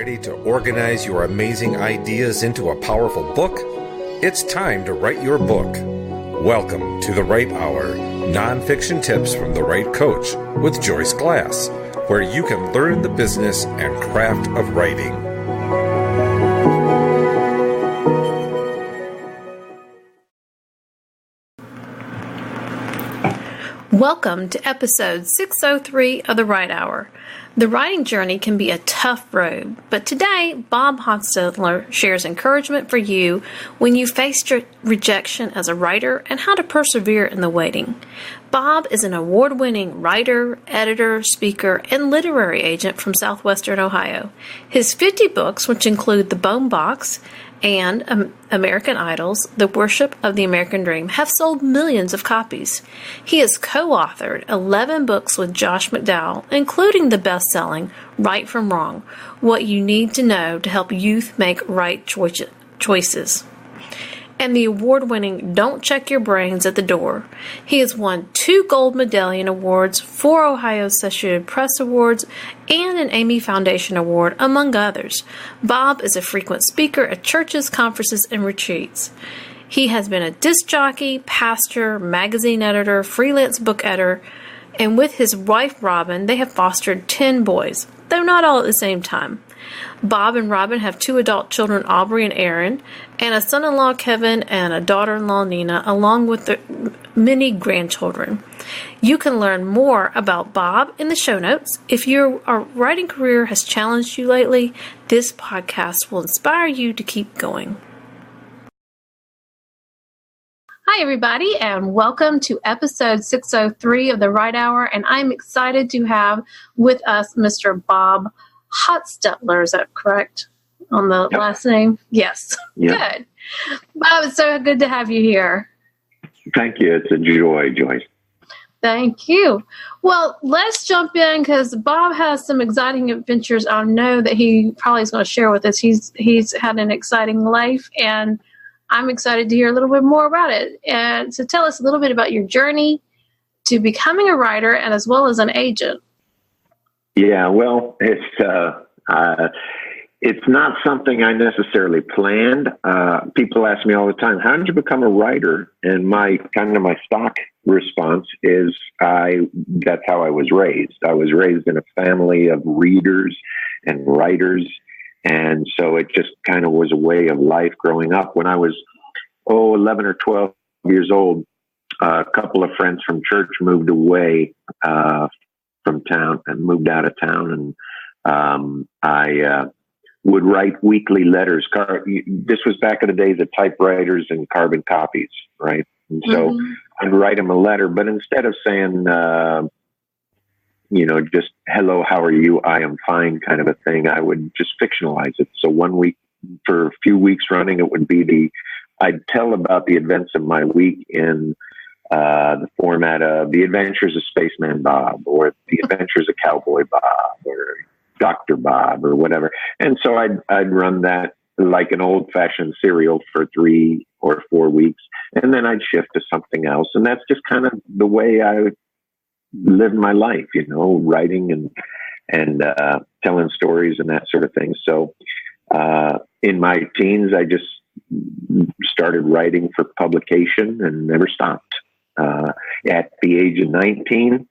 ready to organize your amazing ideas into a powerful book? It's time to write your book. Welcome to The Right Hour, nonfiction tips from the right coach with Joyce Glass, where you can learn the business and craft of writing. Welcome to episode 603 of The Right Hour. The writing journey can be a tough road, but today Bob Hostetler shares encouragement for you when you faced rejection as a writer and how to persevere in the waiting. Bob is an award-winning writer, editor, speaker, and literary agent from southwestern Ohio. His 50 books, which include The Bone Box and American Idols, The Worship of the American Dream, have sold millions of copies. He has co-authored 11 books with Josh McDowell, including the best-selling Right from Wrong, What You Need to Know to Help Youth Make Right Choices, and the award-winning Don't Check Your Brains at the Door. He has won 2 Gold Medallion Awards, 4 Ohio Associated Press Awards, and an Amy Foundation Award, among others. Bob is a frequent speaker at churches, conferences, and retreats. He has been a disc jockey, pastor, magazine editor, freelance book editor, and with his wife Robin, they have fostered 10 boys, though not all at the same time. Bob and Robin have 2 adult children, Aubrey and Aaron, and a son-in-law, Kevin, and a daughter-in-law, Nina, along with their many grandchildren. You can learn more about Bob in the show notes. If your writing career has challenged you lately, this podcast will inspire you to keep going. Hi, everybody, and welcome to episode 603 of The Right Hour, and I'm excited to have with us Mr. Bob Hostetler. Is that correct on the last name? Yes. Yep. Good. Bob, it's so good to have you here. Thank you. It's a joy, Joyce. Thank you. Well, let's jump in because Bob has some exciting adventures I know that he probably is going to share with us. He's had an exciting life, and I'm excited to hear a little bit more about it. And so tell us a little bit about your journey to becoming a writer and as well as an agent. Yeah, well, it's not something I necessarily planned. People ask me all the time, how did you become a writer? And my stock response is that's how I was raised. I was raised in a family of readers and writers. And so it just kind of was a way of life growing up. When I was 11 or 12 years old, a couple of friends from church moved away from town and moved out of town. And I would write weekly letters. This was back in the days of typewriters and carbon copies, right? And so I'd write them a letter, but instead of saying, just hello, how are you? I am fine kind of a thing. I would just fictionalize it. So one week, for a few weeks running, it would be I'd tell about the events of my week in the format of The Adventures of Spaceman Bob, or The Adventures of Cowboy Bob, or Dr. Bob, or whatever. And so I'd run that like an old-fashioned serial for 3 or 4 weeks, and then I'd shift to something else. And that's just kind of the way I live my life, writing and telling stories and that sort of thing. So in my teens, I just started writing for publication and never stopped. At the age of 19,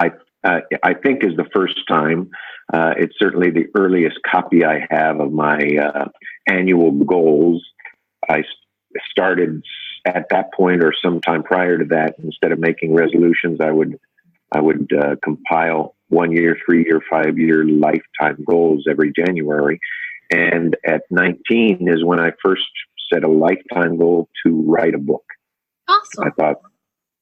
I think is the first time. It's certainly the earliest copy I have of my annual goals. I started at that point or sometime prior to that. Instead of making resolutions, I would compile 1 year, 3 year, 5 year lifetime goals every January. And at 19 is when I first set a lifetime goal to write a book. Awesome. I thought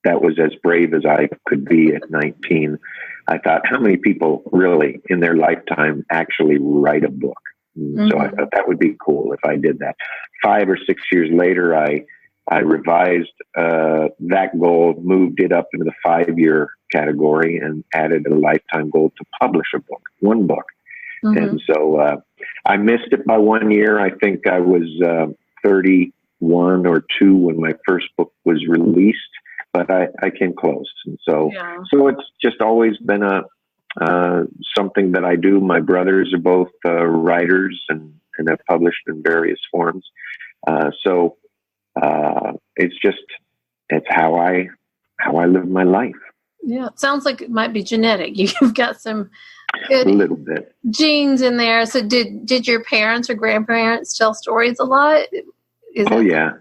that was as brave as I could be at 19. I thought, how many people really in their lifetime actually write a book? So I thought that would be cool if I did that. 5 or 6 years later, I revised that goal, moved it up into the 5-year category, and added a lifetime goal to publish a book, one book. And so I missed it by 1 year. I think I was 31 or 2 when my first book was released, but I came close. And so it's just always been a something that I do. My brothers are both writers and have published in various forms. So it's how I live my life. Yeah, it sounds like it might be genetic. You've got some good A little bit genes in there. So did your parents or grandparents tell stories a lot? Yeah.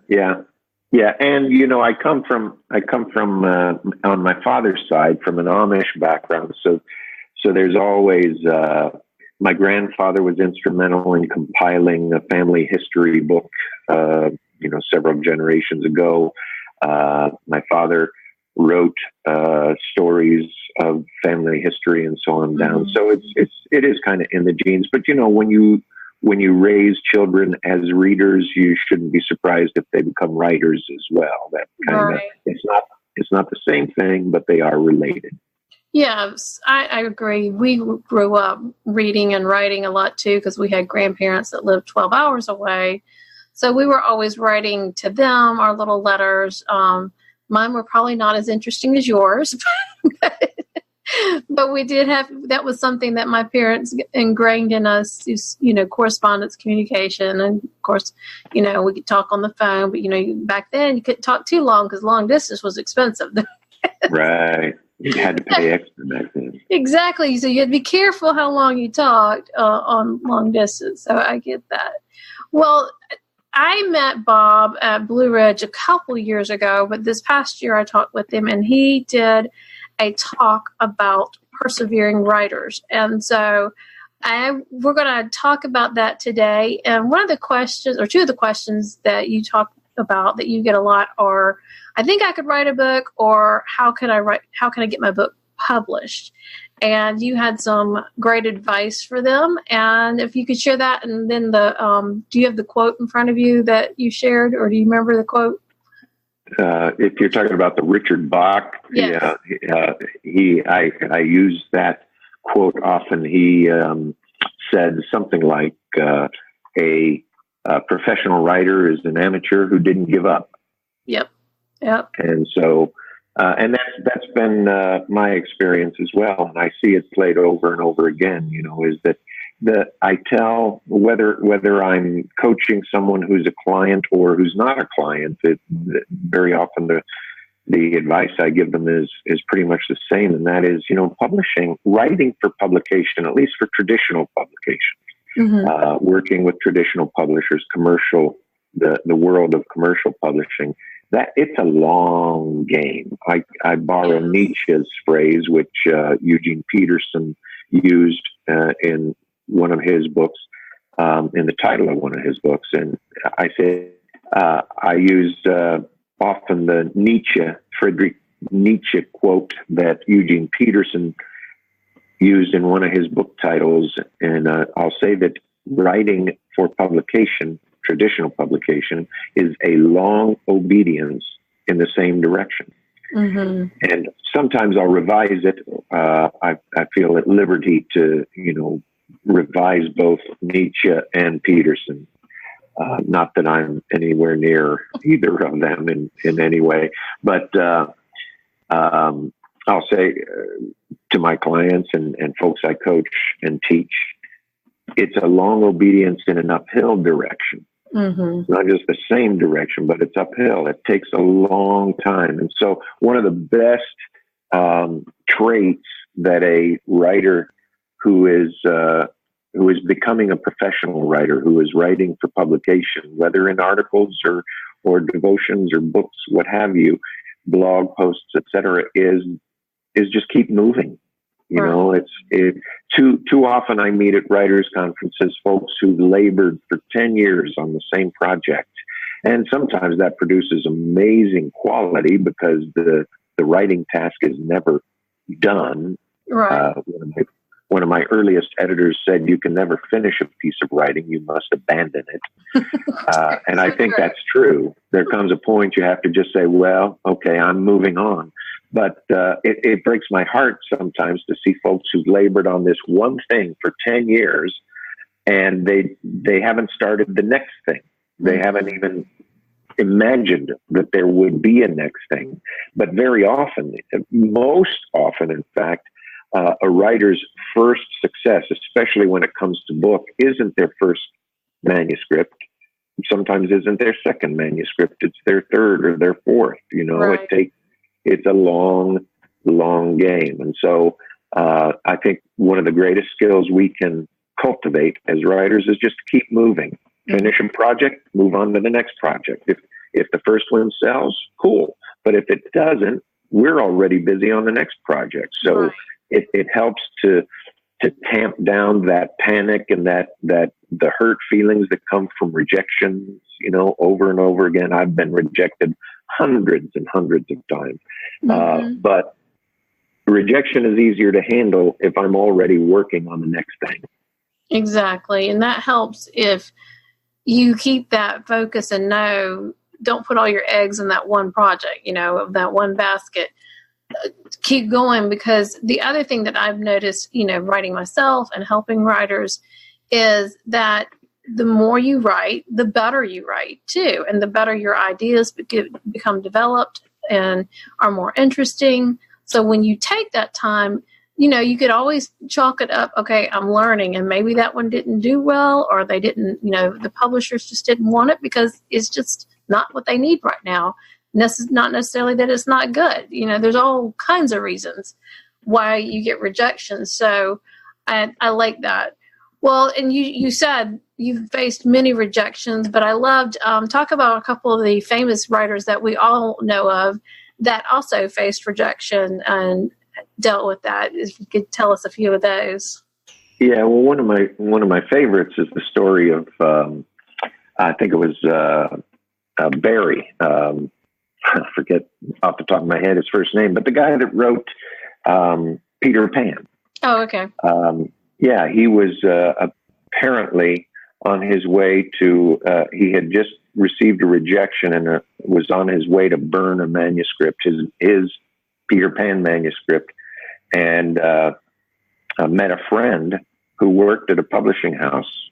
And I come from on my father's side from an Amish background. So there's always my grandfather was instrumental in compiling a family history book, several generations ago. My father wrote stories of family history and so on down. So it is kind of in the genes. But when you raise children as readers, you shouldn't be surprised if they become writers as well. That kind of it's not the same thing, but they are related. Yes, I agree. We grew up reading and writing a lot too because we had grandparents that lived 12 hours away. So we were always writing to them our little letters. Mine were probably not as interesting as yours, but we did have, that was something that my parents ingrained in us, correspondence, communication. And of course, we could talk on the phone, but back then you couldn't talk too long because long distance was expensive. Right. You had to pay extra back then. Exactly. So you had to be careful how long you talked on long distance. So I get that. Well, I met Bob at Blue Ridge a couple years ago, but this past year I talked with him and he did a talk about persevering writers. And so we're going to talk about that today. And one of the questions, or two of the questions that you talk about that you get a lot are, I think I could write a book, or how can I get my book published? And you had some great advice for them. And if you could share that, and then do you have the quote in front of you that you shared, or do you remember the quote? If you're talking about the Richard Bach, yes. I use that quote often. He said something like, a professional writer is an amateur who didn't give up. Yep. And so, and that's been my experience as well. And I see it played over and over again, is that I tell whether I'm coaching someone who's a client or who's not a client, very often the advice I give them is pretty much the same. And that is, writing for publication, at least for traditional publication, working with traditional publishers, the world of commercial publishing, that it's a long game. I borrow Nietzsche's phrase, which Eugene Peterson used in one of his books, in the title of one of his books. And I say, I use often the Friedrich Nietzsche quote that Eugene Peterson used in one of his book titles. And I'll say that writing for publication, traditional publication, is a long obedience in the same direction. And sometimes I'll revise it. I feel at liberty to, revise both Nietzsche and Peterson. Not that I'm anywhere near either of them in any way, but I'll say to my clients and folks I coach and teach, it's a long obedience in an uphill direction. Not just the same direction, but it's uphill. It takes a long time. And so one of the best traits that a writer who is becoming a professional writer, who is writing for publication, whether in articles or devotions or books, what have you, blog posts, etc., is just keep moving. Too often I meet at writers' conferences folks who've labored for 10 years on the same project. And sometimes that produces amazing quality because the writing task is never done. Right. One of my earliest editors said, you can never finish a piece of writing, you must abandon it. And I think that's true. There comes a point you have to just say, well, okay, I'm moving on. But it breaks my heart sometimes to see folks who've labored on this one thing for 10 years and they haven't started the next thing. They haven't even imagined that there would be a next thing. But very often, most often, in fact, a writer's first success, especially when it comes to book, isn't their first manuscript. Sometimes isn't their second manuscript. It's their third or their fourth. Right. It's a long, long game. And so I think one of the greatest skills we can cultivate as writers is just to keep moving. Finish a project, move on to the next project. If the first one sells, cool. But if it doesn't, we're already busy on the next project. So Right. it helps to tamp down that panic and that the hurt feelings that come from rejection, over and over again. I've been rejected hundreds and hundreds of times. But rejection is easier to handle if I'm already working on the next thing. Exactly. And that helps if you keep that focus and don't put all your eggs in that one project, that one basket. Keep going, because the other thing that I've noticed, writing myself and helping writers, is that the more you write, the better you write too. And the better your ideas become developed and are more interesting. So when you take that time, you could always chalk it up. Okay, I'm learning, and maybe that one didn't do well, or they didn't, the publishers just didn't want it because it's just not what they need right now. Not necessarily that it's not good. There's all kinds of reasons why you get rejection. So I like that. Well, and you said you've faced many rejections, but I loved, talk about a couple of the famous writers that we all know of that also faced rejection and dealt with that. If you could tell us a few of those. Yeah, well, one of my favorites is the story of I think it was Barry. I forget off the top of my head his first name, but the guy that wrote Peter Pan. Oh, okay. Yeah, he was apparently on his way to, he had just received a rejection and was on his way to burn a manuscript, his Peter Pan manuscript, and met a friend who worked at a publishing house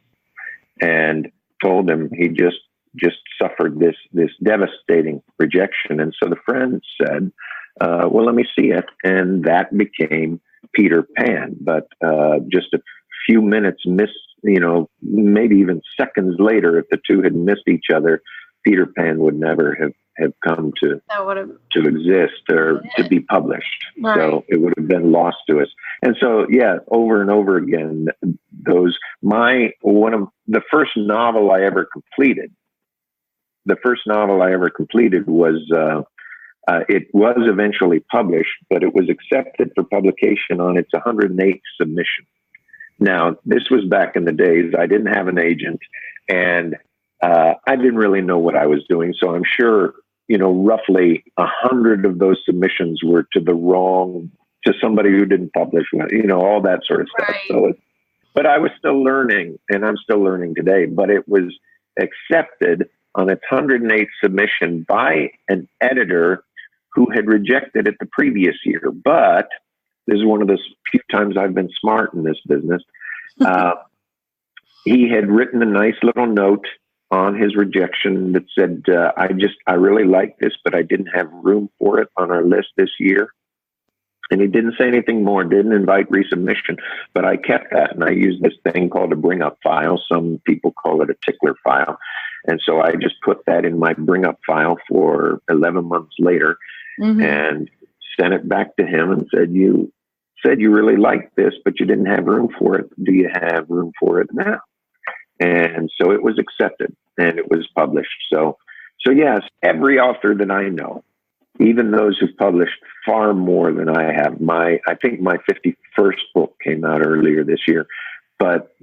and told him he just suffered this devastating rejection. And so the friend said, well, let me see it. And that became Peter Pan. But just a few minutes maybe even seconds later, if the two had missed each other, Peter Pan would never have come to exist or to be published. Right. So it would have been lost to us. And so, yeah, over and over again, one of the first novel I ever completed was, it was eventually published, but it was accepted for publication on its 108th submission. Now, this was back in the days. I didn't have an agent, and I didn't really know what I was doing. So I'm sure, roughly 100 of those submissions were to somebody who didn't publish, all that sort of stuff. Right. So, but I was still learning, and I'm still learning today, but it was accepted on its 108th submission by an editor who had rejected it the previous year. But this is one of those few times I've been smart in this business. He had written a nice little note on his rejection that said, I really like this, but I didn't have room for it on our list this year. And he didn't say anything more, didn't invite resubmission, but I kept that. And I used this thing called a bring up file. Some people call it a tickler file. And so I just put that in my bring up file for 11 months later and sent it back to him and said you really liked this, but you didn't have room for it. Do you have room for it now? And so it was accepted and it was published. So yes, every author that I know, even those who've published far more than I have, I think my 51st book came out earlier this year, but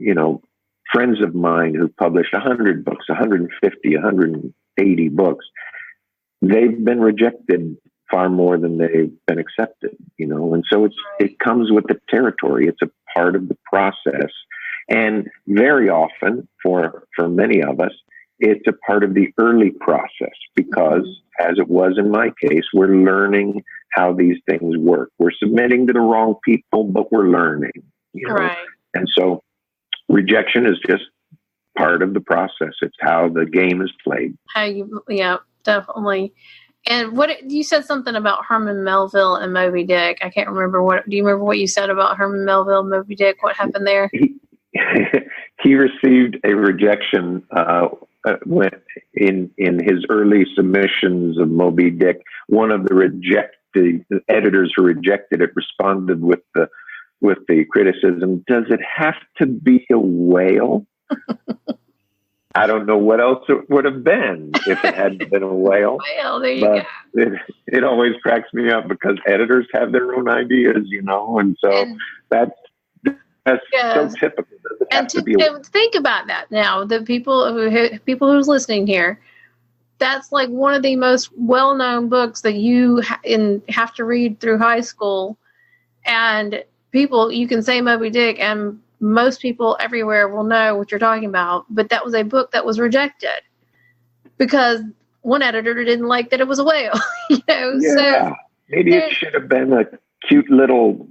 friends of mine who've published 100 books, 150, 180 books, they've been rejected far more than they've been accepted, and so it comes with the territory. It's a part of the process. And very often for many of us, it's a part of the early process because, as it was in my case, we're learning how these things work. We're submitting to the wrong people, but we're learning, Right. And so rejection is just part of the process. It's how the game is played. Yeah, definitely. And what you said something about Herman Melville and Moby Dick. I can't remember do you remember what you said about Herman Melville and Moby Dick? What happened there? He received a rejection when in his early submissions of Moby Dick. One of the editors who rejected it responded with the criticism, "Does it have to be a whale?" I don't know what else it would have been if it hadn't been a whale. Well, there you go. It always cracks me up because editors have their own ideas, and so that's so typical. And to think about that now, the people who's listening here, that's like one of the most well-known books that you have to read through high school. And you can say Moby Dick, and most people everywhere will know what you're talking about. But that was a book that was rejected because one editor didn't like that it was a whale. Yeah, so maybe it should have been a cute little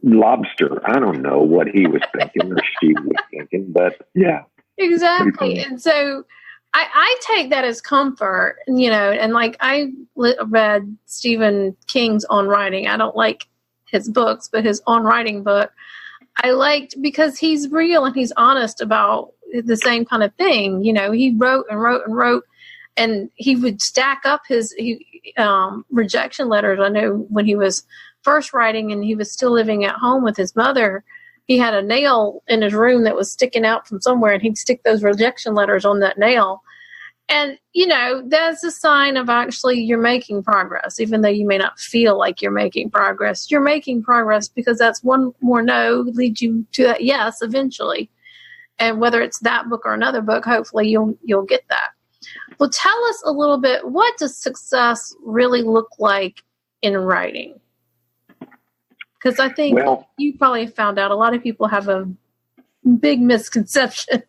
lobster. I don't know what he was thinking or she was thinking, but yeah. Exactly. And so I take that as comfort, and like I read Stephen King's On Writing. I don't like his books, but his On Writing book I liked because he's real and he's honest about the same kind of thing. He wrote and wrote and wrote, and he would stack up his rejection letters. I know when he was first writing and he was still living at home with his mother, he had a nail in his room that was sticking out from somewhere, and he'd stick those rejection letters on that nail. And, that's a sign of actually you're making progress, even though you may not feel like you're making progress. You're making progress because that's one more no leads you to that yes eventually. And whether it's that book or another book, hopefully you'll get that. Well, tell us a little bit, what does success really look like in writing? Because I think you probably found out a lot of people have a big misconception.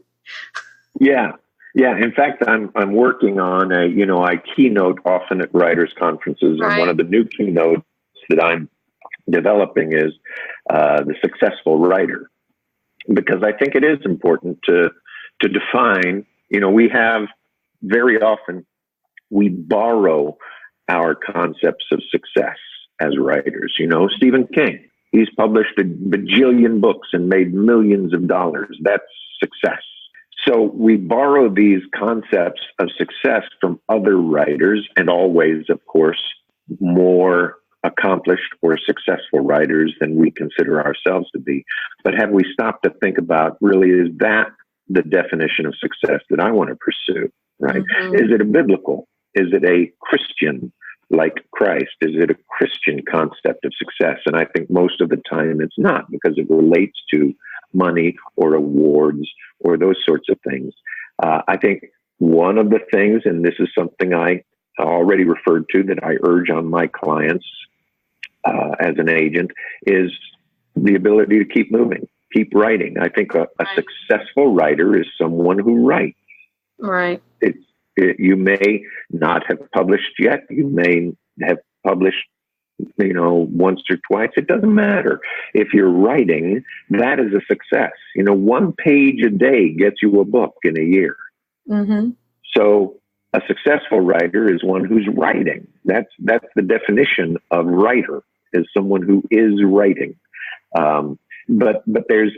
Yeah. In fact, I'm working on I keynote often at writers' conferences, and one of the new keynotes that I'm developing is the successful writer, because I think it is important to define. We have very often we borrow our concepts of success as writers. Stephen King, he's published a bajillion books and made millions of dollars. That's success. So we borrow these concepts of success from other writers, and always, of course, more accomplished or successful writers than we consider ourselves to be. But have we stopped to think about, really, is that the definition of success that I want to pursue, right? Mm-hmm. Is it a biblical? Is it a Christian like Christ? Is it a Christian concept of success? And I think most of the time it's not, because it relates to money or awards or those sorts of things. I think one of the things, and this is something I already referred to, that I urge on my clients as an agent, is the ability to keep moving, keep writing. I think a successful writer is someone who writes. Right. You may not have published yet. You may have published once or twice. It doesn't matter. If you're writing, that is a success. 1 page a day gets you a book in a year. Mm-hmm. So a successful writer is one who's writing. That's the definition of writer, is someone who is writing. But there's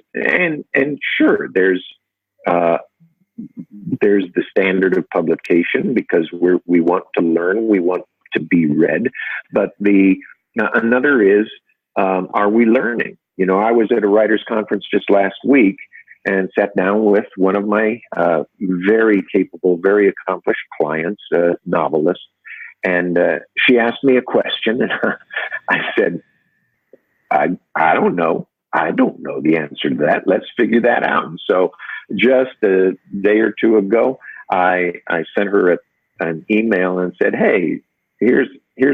sure there's the standard of publication, because we want to learn, we want to be read. But another is, are we learning? I was at a writers' conference just last week and sat down with one of my very capable, very accomplished clients, a novelist, and she asked me a question, and I said, I don't know. I don't know the answer to that. Let's figure that out. And so just a day or two ago, I sent her an email and said, hey, here's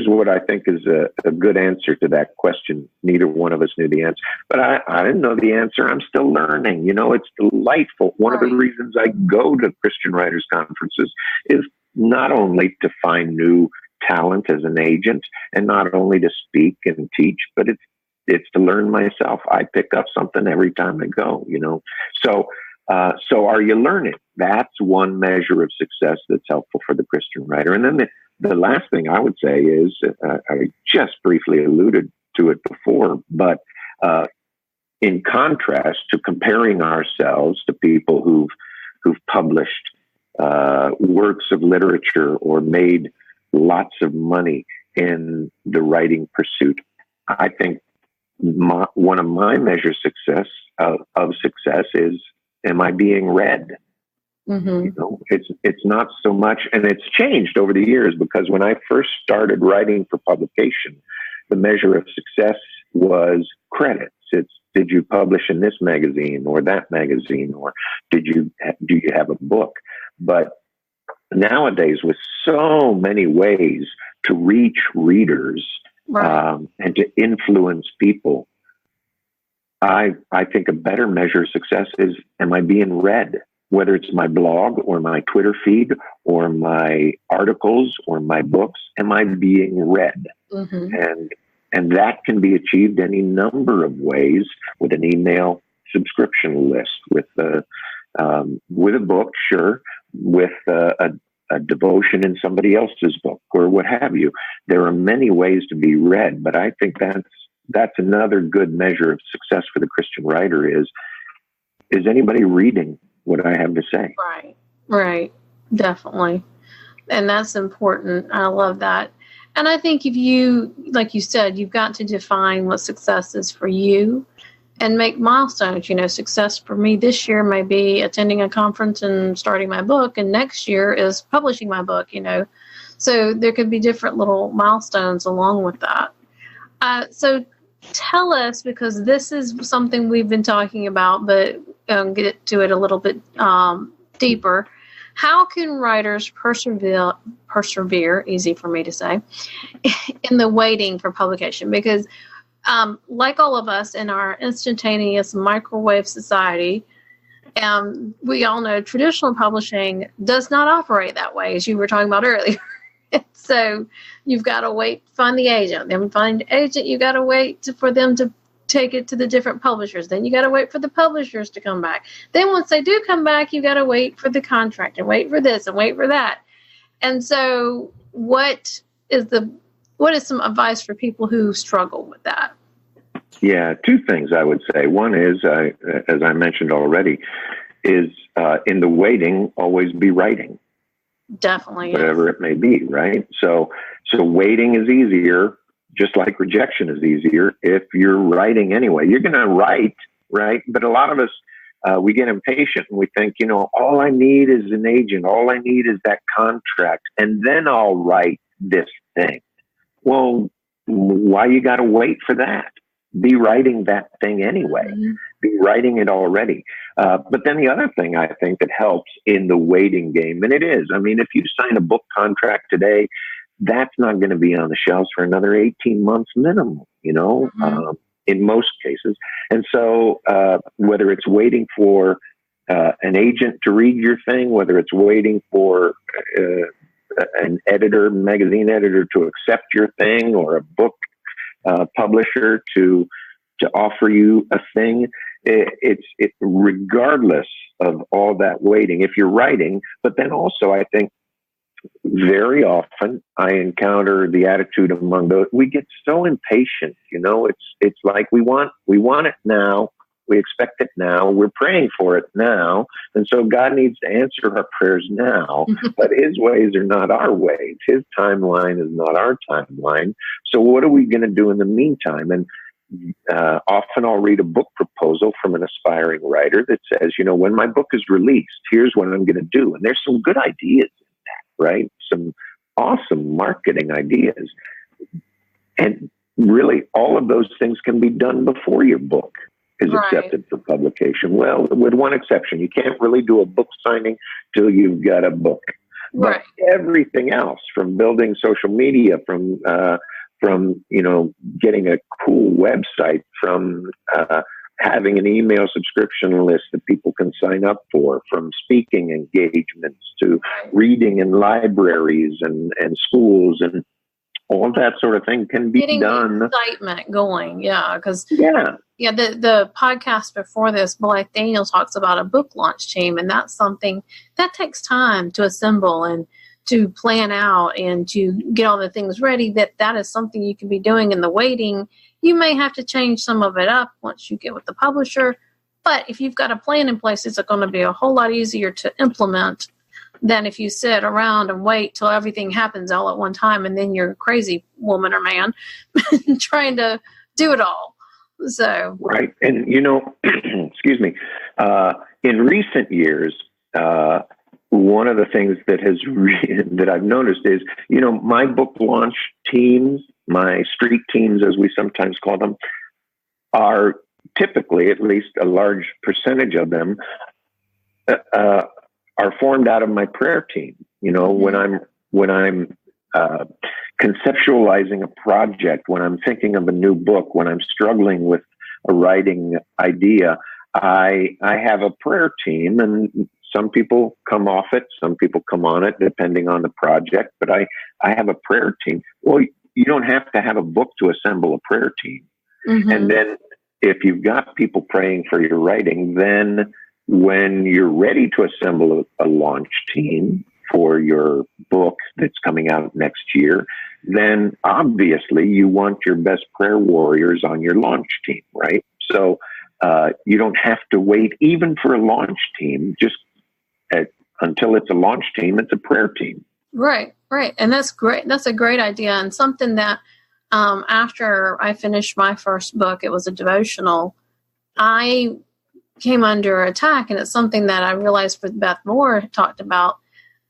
what I think is a good answer to that question. Neither one of us knew the answer, but I didn't know the answer. I'm still learning. It's delightful. One of the reasons I go to Christian writers conferences is not only to find new talent as an agent, and not only to speak and teach, but it's to learn myself. I pick up something every time I go, So are you learning? That's one measure of success that's helpful for the Christian writer. And then the last thing I would say is, I just briefly alluded to it before, but in contrast to comparing ourselves to people who've published works of literature or made lots of money in the writing pursuit, I think one of my measures of success is, am I being read? Mm-hmm. You know, it's not so much, and it's changed over the years, because when I first started writing for publication, the measure of success was credits. It's, did you publish in this magazine or that magazine, or do you have a book? But nowadays, with so many ways to reach readers, Right. and to influence people, I think a better measure of success is, am I being read? Whether it's my blog or my Twitter feed or my articles or my books, am I being read? Mm-hmm. And that can be achieved any number of ways, with an email subscription list, with a book, sure, with a devotion in somebody else's book, or what have you. There are many ways to be read, but I think that's another good measure of success for the Christian writer is anybody reading what I have to say? Right. Definitely. And that's important. I love that. And I think if you, like you said, you've got to define what success is for you and make milestones. You know, success for me this year may be attending a conference and starting my book, and next year is publishing my book, you know. So there could be different little milestones along with that. So tell us, because this is something we've been talking about, but get to it a little bit deeper. How can writers persevere, easy for me to say, in the waiting for publication? Because like all of us in our instantaneous microwave society, we all know traditional publishing does not operate that way, as you were talking about earlier. So you've got to wait, find the agent. Then find the agent, you got to wait for them to take it to the different publishers. Then you got to wait for the publishers to come back. Then once they do come back, you got to wait for the contract and wait for this and wait for that. And so what is some advice for people who struggle with that? Yeah, two things I would say. One is, as I mentioned already, is in the waiting, always be writing. Definitely. Whatever it may be, right? So waiting is easier, just like rejection is easier if you're writing anyway. You're going to write, right? But a lot of us, we get impatient and we think, you know, all I need is an agent. All I need is that contract, and then I'll write this thing. Well, why you got to wait for that? Be writing that thing anyway. Mm-hmm. Be writing it already. But then the other thing I think that helps in the waiting game, and it is, I mean, if you sign a book contract today, that's not going to be on the shelves for another 18 months minimum, you know, mm-hmm. In most cases. And so whether it's waiting for an agent to read your thing, whether it's waiting for an editor, magazine editor to accept your thing, or a book publisher to offer you a thing, it's regardless of all that waiting, if you're writing. But then also, I think very often I encounter the attitude among those, we get so impatient, you know, it's like we want it now. We expect it now. We're praying for it now. And so God needs to answer our prayers now, but his ways are not our ways. His timeline is not our timeline. So what are we going to do in the meantime? And often I'll read a book proposal from an aspiring writer that says, you know, when my book is released, here's what I'm going to do. And there's some good ideas in that, right? Some awesome marketing ideas. And really, all of those things can be done before your book is accepted for publication. Well, with one exception, you can't really do a book signing till you've got a book. But everything else, from building social media, from you know, getting a cool website, from having an email subscription list that people can sign up for, from speaking engagements to reading in libraries and schools, and all that sort of thing can be done. Getting excitement going, because the podcast before this, Blythe Daniel talks about a book launch team, and that's something that takes time to assemble and to plan out and to get all the things ready, that is something you can be doing in the waiting. You may have to change some of it up once you get with the publisher, but if you've got a plan in place, it's going to be a whole lot easier to implement than if you sit around and wait till everything happens all at one time, and then you're a crazy woman or man trying to do it all. So right, and excuse me. In recent years, one of the things that that I've noticed is, my book launch teams, my street teams, as we sometimes call them, are typically, at least a large percentage of them, are formed out of my prayer team. When I'm conceptualizing a project, when I'm thinking of a new book, when I'm struggling with a writing idea, I have a prayer team, and some people come off it, some people come on it, depending on the project. But I have a prayer team. Well, you don't have to have a book to assemble a prayer team. Mm-hmm. And then if you've got people praying for your writing, then when you're ready to assemble a launch team for your book that's coming out next year, then obviously you want your best prayer warriors on your launch team, right? So you don't have to wait even for a launch team. Just until it's a launch team, it's a prayer team. Right. And that's great. That's a great idea, and something that after I finished my first book, it was a devotional, I came under attack, and it's something that I realized Beth Moore talked about,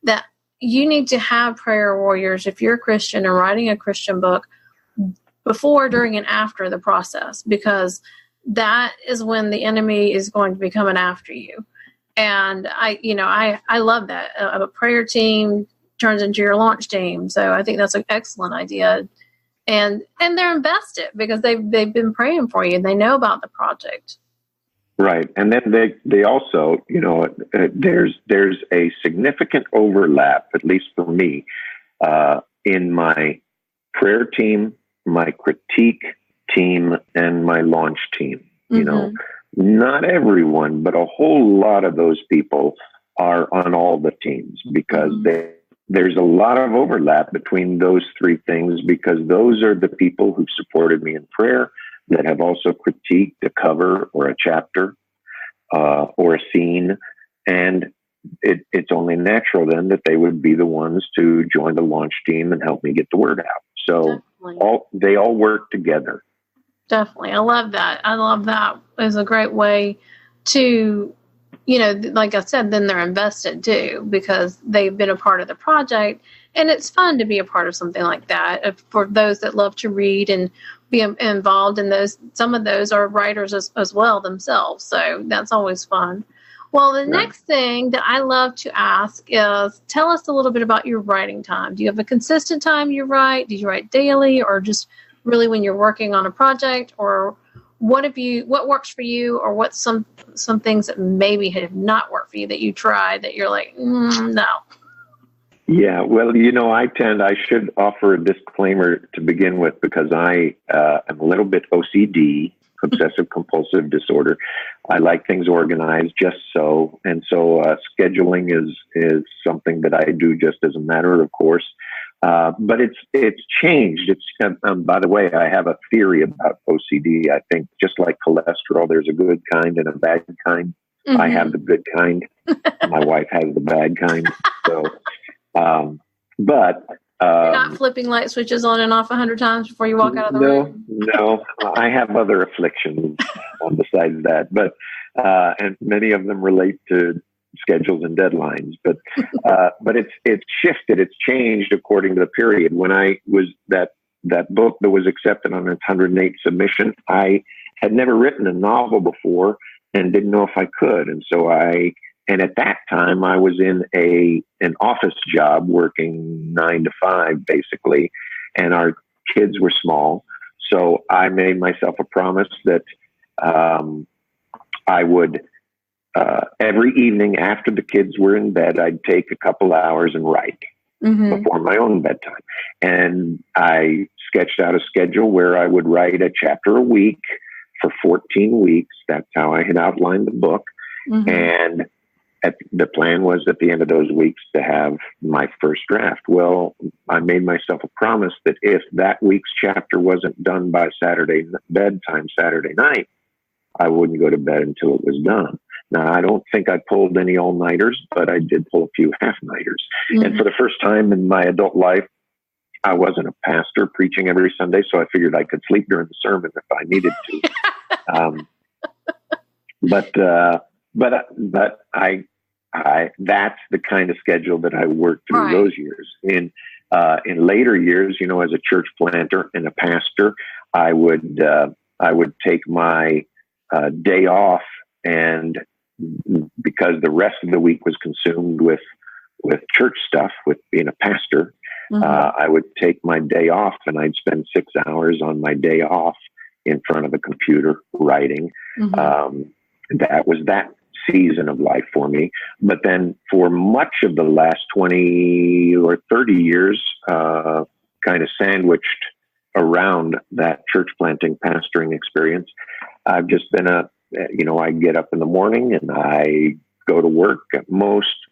that you need to have prayer warriors if you're a Christian and writing a Christian book before, during, and after the process, because that is when the enemy is going to be coming after you. And I love that. A prayer team turns into your launch team. So I think that's an excellent idea. And they're invested because they've been praying for you and they know about the project. Right. And then they also, there's a significant overlap, at least for me, in my prayer team, my critique team, and my launch team. Mm-hmm. Not everyone, but a whole lot of those people are on all the teams, because mm-hmm. There's a lot of overlap between those three things, because those are the people who supported me in prayer, that have also critiqued a cover or a chapter or a scene. And it's only natural then that they would be the ones to join the launch team and help me get the word out. So they all work together. Definitely. I love that. It's a great way to, like I said, then they're invested too, because they've been a part of the project. And it's fun to be a part of something like that for those that love to read and be involved in those. Some of those are writers as well themselves. So that's always fun. Well, the next thing that I love to ask is, tell us a little bit about your writing time. Do you have a consistent time you write? Do you write daily, or just really when you're working on a project? Or what works for you, or what's some things that maybe have not worked for you that you tried that you're like, no? Yeah, well, I should offer a disclaimer to begin with, because I am a little bit OCD, obsessive compulsive disorder. I like things organized just so. And so scheduling is something that I do just as a matter of course. But it's changed. By the way, I have a theory about OCD. I think just like cholesterol, there's a good kind and a bad kind. Mm-hmm. I have the good kind. My wife has the bad kind. So, you're not flipping light switches on and off 100 times before you walk out of the room. No, I have other afflictions besides that, but and many of them relate to schedules and deadlines. But it's shifted, it's changed according to the period. When I was that book that was accepted on its 108th submission, I had never written a novel before and didn't know if I could, and so And at that time, I was in an office job working 9 to 5, basically, and our kids were small. So I made myself a promise that I would, every evening after the kids were in bed, I'd take a couple hours and write before my own bedtime. And I sketched out a schedule where I would write a chapter a week for 14 weeks. That's how I had outlined the book. Mm-hmm. And the plan was at the end of those weeks to have my first draft. Well, I made myself a promise that if that week's chapter wasn't done by bedtime Saturday night, I wouldn't go to bed until it was done. Now, I don't think I pulled any all-nighters, but I did pull a few half-nighters. Mm-hmm. And for the first time in my adult life, I wasn't a pastor preaching every Sunday, so I figured I could sleep during the sermon if I needed to. But that's the kind of schedule that I worked through those years. In later years, as a church planter and a pastor, I would take my day off, and because the rest of the week was consumed with church stuff, with being a pastor, I would take my day off, and I'd spend 6 hours on my day off in front of a computer writing. That was that season of life for me. But then for much of the last 20 or 30 years, kind of sandwiched around that church planting, pastoring experience, I've just been I get up in the morning and I go to work.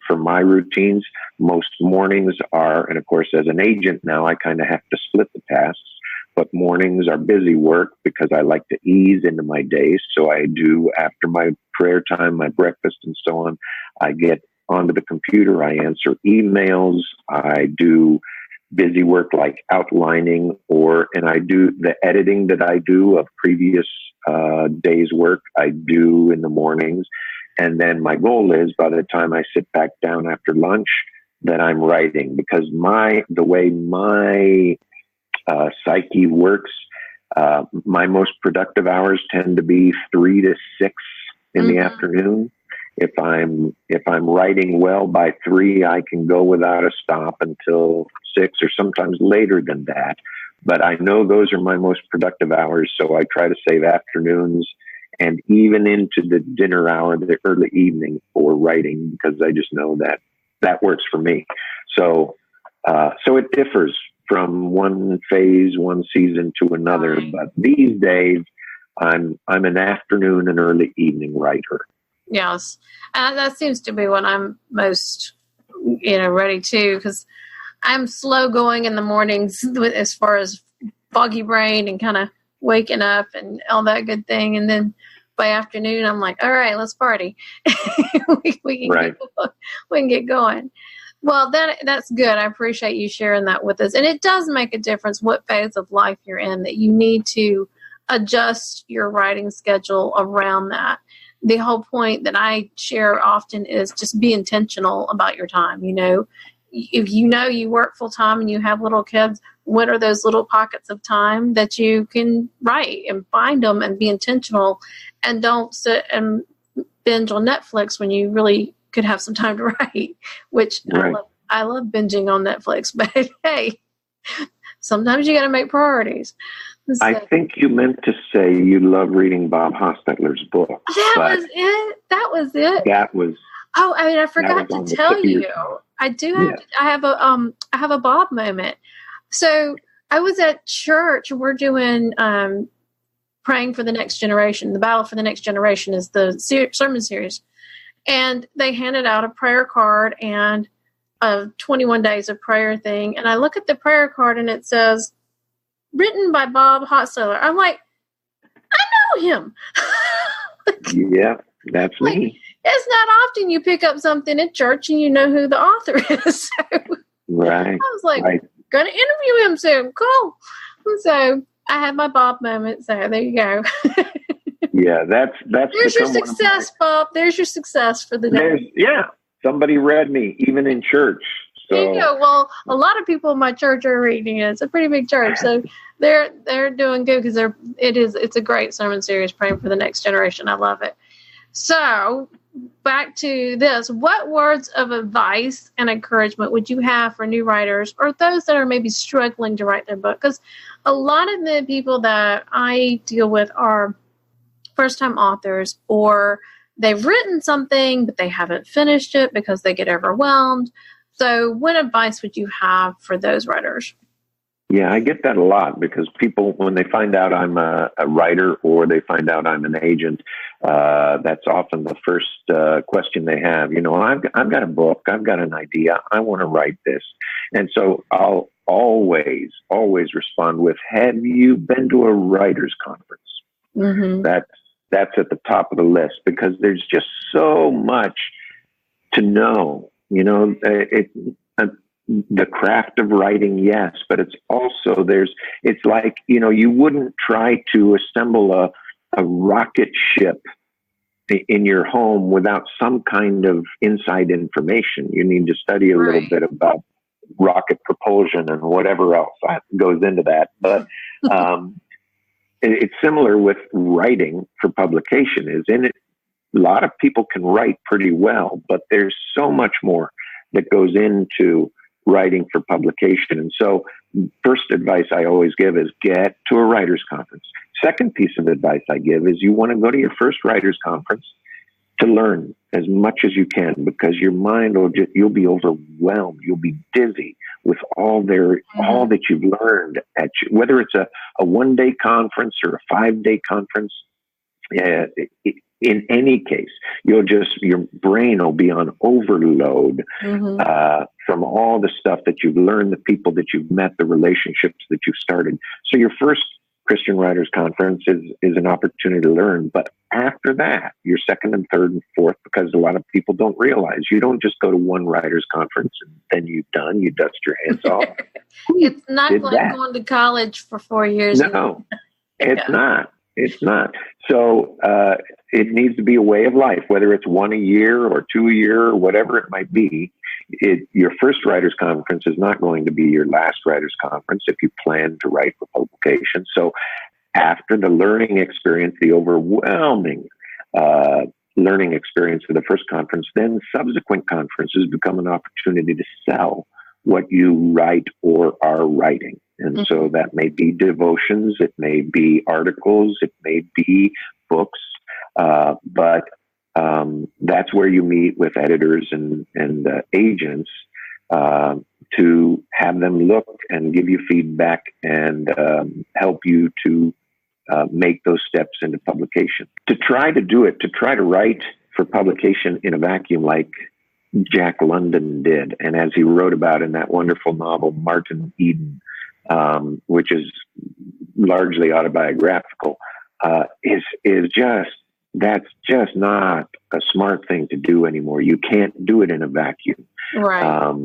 For my routines, most mornings are, and of course, as an agent now, I kind of have to split the tasks. But mornings are busy work because I like to ease into my days. So I do, after my prayer time, my breakfast and so on, I get onto the computer, I answer emails, I do busy work like outlining, and I do the editing that I do of previous days' work, I do in the mornings. And then my goal is, by the time I sit back down after lunch, that I'm writing, because the way my psyche works, my most productive hours tend to be 3 to 6 in the afternoon. If I'm writing well by 3, I can go without a stop until 6, or sometimes later than that. But I know those are my most productive hours, so I try to save afternoons and even into the dinner hour, the early evening, for writing, because I just know that works for me. So it differs from one phase, one season to another. Right. But these days, I'm an afternoon and early evening writer. Yes, that seems to be what I'm most, ready to, because I'm slow going in the mornings as far as foggy brain and kind of waking up and all that good thing, and then by afternoon I'm like, all right, let's party. we can get going. Well, that's good. I appreciate you sharing that with us. And it does make a difference what phase of life you're in, that you need to adjust your writing schedule around that. The whole point that I share often is just be intentional about your time. If you work full time and you have little kids, what are those little pockets of time that you can write, and find them and be intentional, and don't sit and binge on Netflix when you really could have some time to write, which right. I love binging on Netflix, but hey, sometimes you got to make priorities. So, I think you meant to say you love reading Bob Hostetler's book. That was it. That was. Oh, I forgot to tell you. I do have. Yeah. I have a Bob moment. So I was at church. We're doing praying for the next generation. The battle for the next generation is the sermon series. And they handed out a prayer card and a 21 days of prayer thing. And I look at the prayer card and it says, written by Bob Hostetler. I'm like, I know him. Yeah, that's me. It's not often you pick up something at church and you know who the author is. So right. I was like, going to interview him soon. Cool. And so I had my Bob moment. So there you go. Yeah, that's. There's your success, Bob. There's your success for the day. Yeah, somebody read me, even in church. So. There you go. Well, a lot of people in my church are reading it. It's a pretty big church, so they're doing good, because it's a great sermon series, praying for the next generation. I love it. So back to this: what words of advice and encouragement would you have for new writers, or those that are maybe struggling to write their book? Because a lot of the people that I deal with are first-time authors, or they've written something but they haven't finished it because they get overwhelmed. So what advice would you have for those writers? Yeah, I get that a lot because people, when they find out I'm a writer or they find out I'm an agent, that's often the first question they have. I've got a book, I've got an idea, I want to write this. And so I'll always respond with, have you been to a writer's conference? Mm-hmm. That's at the top of the list because there's just so much to know. The craft of writing, yes, but it's also it's like, you wouldn't try to assemble a rocket ship in your home without some kind of inside information. You need to study a little bit about rocket propulsion and whatever else goes into that. But it's similar with writing for publication. A lot of people can write pretty well, but there's so much more that goes into writing for publication. And so first advice I always give is get to a writer's conference. Second piece of advice I give is you want to go to your first writer's conference to learn as much as you can, because your mind you'll be overwhelmed. You'll be dizzy with all that you've learned whether it's a 1-day conference or a 5-day conference. In any case, your brain will be on overload from all the stuff that you've learned, the people that you've met, the relationships that you've started. So your first Christian Writers Conference is an opportunity to learn. But after that, your second and third and fourth, because a lot of people don't realize you don't just go to one writers conference and then you dust your hands off. It's not like going to college for 4 years. No, it's not. It's not. So it needs to be a way of life, whether it's 1 a year or 2 a year or whatever it might be. Your first writers conference is not going to be your last writers conference if you plan to write for publication. So after the learning experience, the overwhelming learning experience of the first conference, then subsequent conferences become an opportunity to sell what you write or are writing. And so that may be devotions, it may be articles, it may be books, but that's where you meet with editors and agents to have them look and give you feedback and help you to make those steps into publication. To try to write for publication in a vacuum like Jack London did, and as he wrote about in that wonderful novel, Martin Eden, which is largely autobiographical, that's just not a smart thing to do anymore. You can't do it in a vacuum. Right.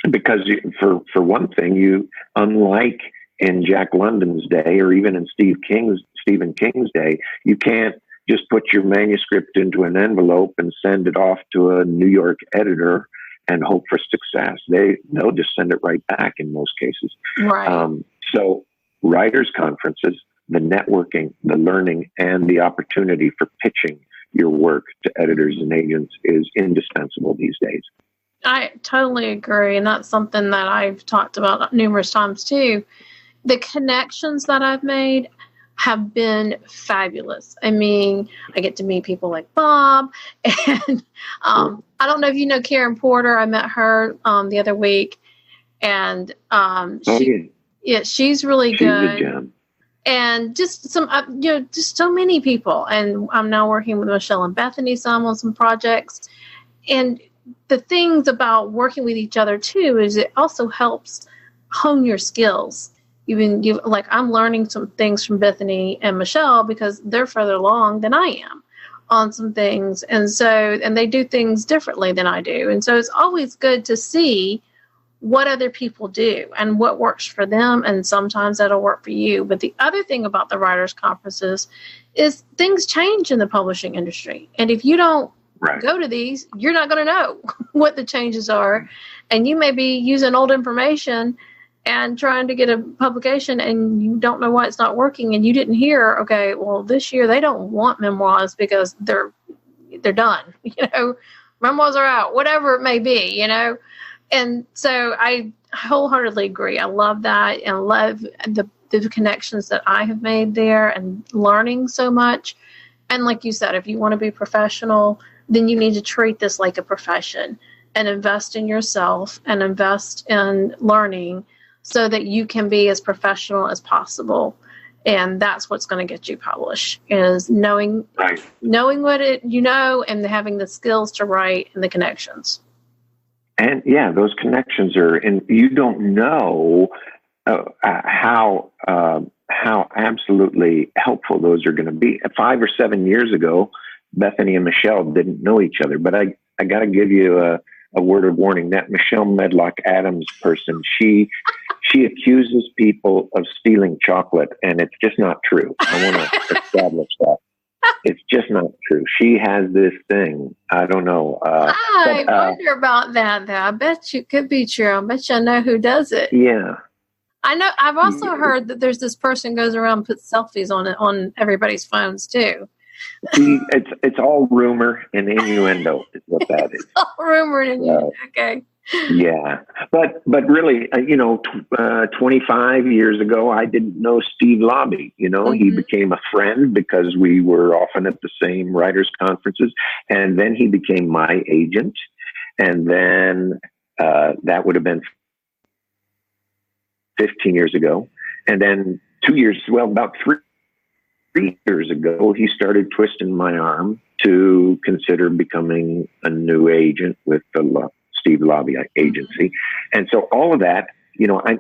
Because for one thing, unlike in Jack London's day, or even in Stephen King's day, you can't just put your manuscript into an envelope and send it off to a New York editor and hope for success. They'll just send it right back in most cases. Right. So writers' conferences, the networking, the learning, and the opportunity for pitching your work to editors and agents is indispensable these days. I totally agree. And that's something that I've talked about numerous times too. The connections that I've made have been fabulous. I mean, I get to meet people like Bob, and I don't know if you know Karen Porter. I met her the other week, and she's really good. She's a gem. And just some, just so many people. And I'm now working with Michelle and Bethany some on some projects. And the things about working with each other too is it also helps hone your skills. Like I'm learning some things from Bethany and Michelle because they're further along than I am on some things. And they do things differently than I do. And so it's always good to see what other people do and what works for them. And sometimes that'll work for you. But the other thing about the writers' conferences is things change in the publishing industry. And if you don't go to these, you're not going to know what the changes are. And you may be using old information and trying to get a publication and you don't know why it's not working, and you didn't hear, okay, well, this year they don't want memoirs because they're done, memoirs are out, whatever it may be, And so I wholeheartedly agree. I love that and love the connections that I have made there and learning so much. And like you said, if you want to be professional, then you need to treat this like a profession and invest in yourself and invest in learning so that you can be as professional as possible. And that's what's going to get you published, is knowing what you know and having the skills to write and the connections. And yeah, those connections are, and you don't know how absolutely helpful those are going to be. 5 or 7 years ago, Bethany and Michelle didn't know each other, but I got to give you a word of warning. That Michelle Medlock Adams person, she accuses people of stealing chocolate, and it's just not true. I want to establish that. It's just not true. She has this thing. I don't know. I wonder about that, though. I bet you it could be true. I bet you I know who does it. Yeah. I know. I've also heard that there's this person goes around and puts selfies on everybody's phones, too. It's all rumor and innuendo is what that is. All rumor and innuendo. Okay. Yeah, but really, 25 years ago, I didn't know Steve Lobby. He became a friend because we were often at the same writers' conferences, and then he became my agent, and then that would have been 15 years ago, and then about 3 years ago, he started twisting my arm to consider becoming a new agent with the Steve Lobby agency. And so all of that,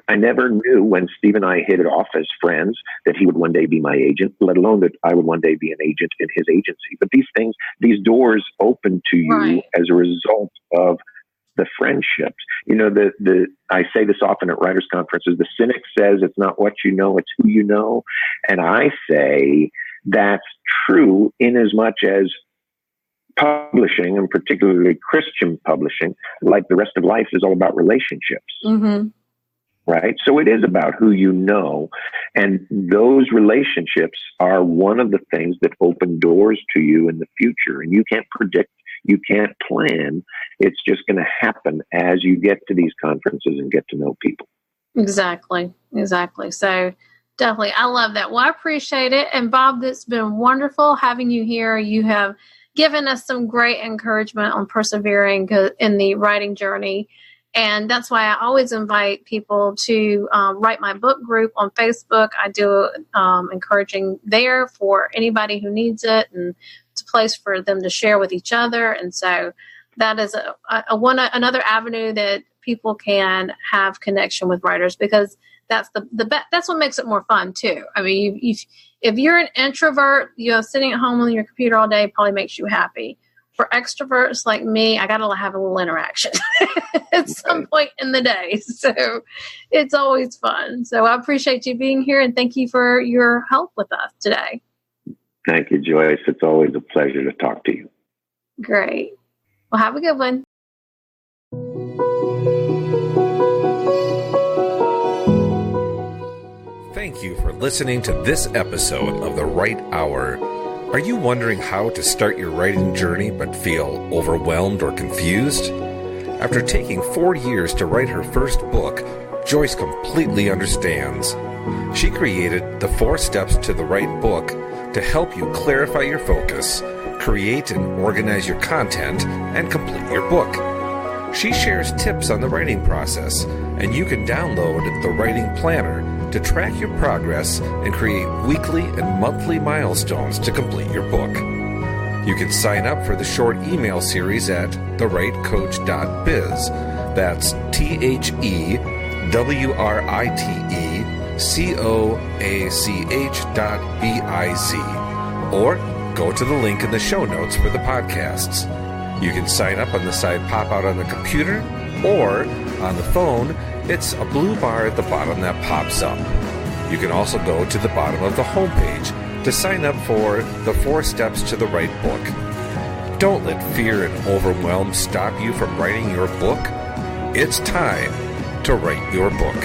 I never knew when Steve and I hit it off as friends that he would one day be my agent, let alone that I would one day be an agent in his agency. But these doors open to you as a result of the friendships. I say this often at writers' conferences. The cynic says it's not what you know, it's who you know. And I say that's true in as much as publishing, and particularly Christian publishing, like the rest of life, is all about relationships. Mm-hmm. Right? So it is about who you know. And those relationships are one of the things that open doors to you in the future. And you can't predict, you can't plan. It's just going to happen as you get to these conferences and get to know people. Exactly. So definitely, I love that. Well, I appreciate it. And Bob, it's been wonderful having you here. You have given us some great encouragement on persevering in the writing journey. And that's why I always invite people to write my book group on Facebook. I do encouraging there for anybody who needs it, and it's a place for them to share with each other. And so that is another avenue that people can have connection with writers, because that's that's what makes it more fun too. I mean, if you're an introvert, sitting at home on your computer all day probably makes you happy. For extroverts like me, I got to have a little interaction at some point in the day. So it's always fun. So I appreciate you being here, and thank you for your help with us today. Thank you, Joyce. It's always a pleasure to talk to you. Great. Well, have a good one. Thank you for listening to this episode of The Right Hour. Are you wondering how to start your writing journey but feel overwhelmed or confused? After taking 4 years to write her first book, Joyce completely understands. She created the 4 Steps to the Right Book to help you clarify your focus, create and organize your content, and complete your book. She shares tips on the writing process, and you can download the Writing Planner to track your progress and create weekly and monthly milestones to complete your book. You can sign up for the short email series at therightcoach.biz. That's TheRightCoach.biz. Or go to the link in the show notes for the podcasts. You can sign up on the side pop out on the computer, or on the phone, it's a blue bar at the bottom that pops up. You can also go to the bottom of the homepage to sign up for the 4 Steps to the Right Book. Don't let fear and overwhelm stop you from writing your book. It's time to write your book.